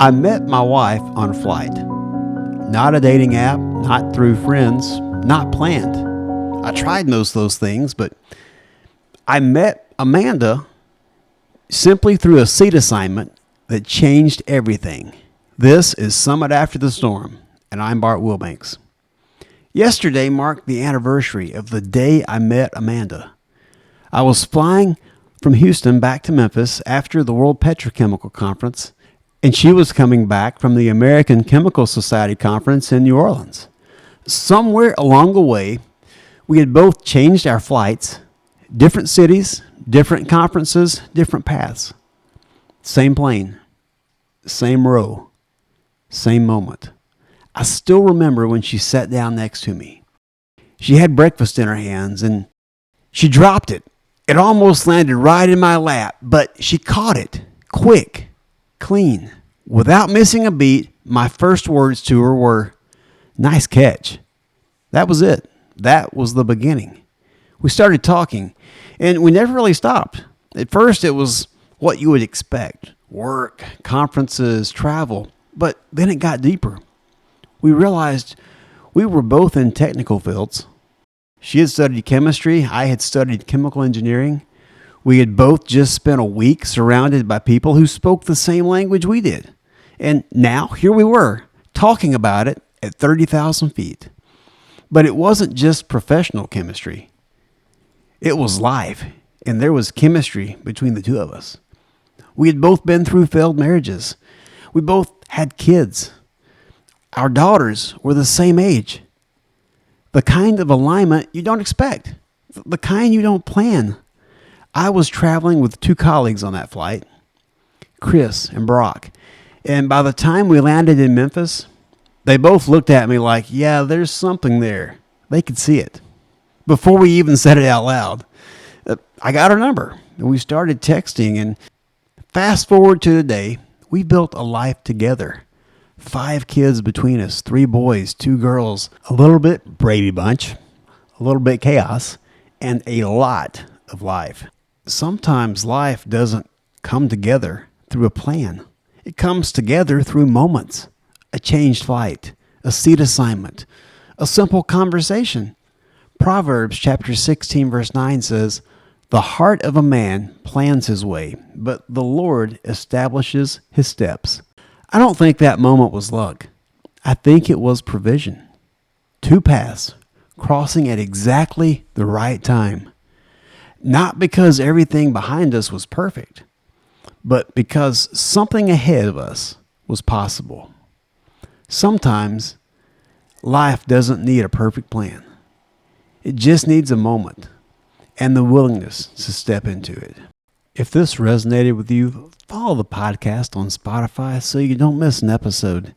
I met my wife on a flight. Not a dating app, not through friends, not planned. I tried most of those things, but I met Amanda simply through a seat assignment that changed everything. This is Summit After the Storm, and I'm Bart Wilbanks. Yesterday marked the anniversary of the day I met Amanda. I was flying from Houston back to Memphis after the World Petrochemical Conference, and she was coming back from the American Chemical Society Conference in New Orleans. Somewhere along the way, we had both changed our flights, different cities, different conferences, different paths. Same plane, same row, same moment. I still remember when she sat down next to me. She had breakfast in her hands and she dropped it. It almost landed right in my lap, but she caught it, quick, clean. Without missing a beat, my first words to her were, "Nice catch." That was it. That was the beginning. We started talking, and we never really stopped. At first, it was what you would expect. Work, conferences, travel. But then it got deeper. We realized we were both in technical fields. She had studied chemistry. I had studied chemical engineering. We had both just spent a week surrounded by people who spoke the same language we did. And now, here we were, talking about it at 30,000 feet. But it wasn't just professional chemistry. It was life, and there was chemistry between the two of us. We had both been through failed marriages. We both had kids. Our daughters were the same age. The kind of alignment you don't expect. The kind you don't plan. I was traveling with two colleagues on that flight, Chris and Brock. And by the time we landed in Memphis, they both looked at me like, yeah, there's something there. They could see it. Before we even said it out loud, I got her number. And we started texting. And fast forward to today, we built a life together. 5 kids between us, 3 boys, 2 girls, a little bit Brady Bunch, a little bit chaos, and a lot of life. Sometimes life doesn't come together through a plan. It comes together through moments, a changed flight, a seat assignment, a simple conversation. Proverbs chapter 16 verse 9 says, "The heart of a man plans his way, but the Lord establishes his steps." I don't think that moment was luck. I think it was provision. 2 paths crossing at exactly the right time. Not because everything behind us was perfect, but because something ahead of us was possible. Sometimes life doesn't need a perfect plan. It just needs a moment and the willingness to step into it. If this resonated with you, follow the podcast on Spotify so you don't miss an episode,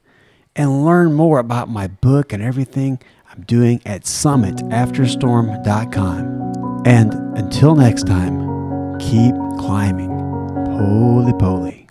and learn more about my book and everything I'm doing at summitafterstorm.com. And until next time, keep climbing. Poly poly.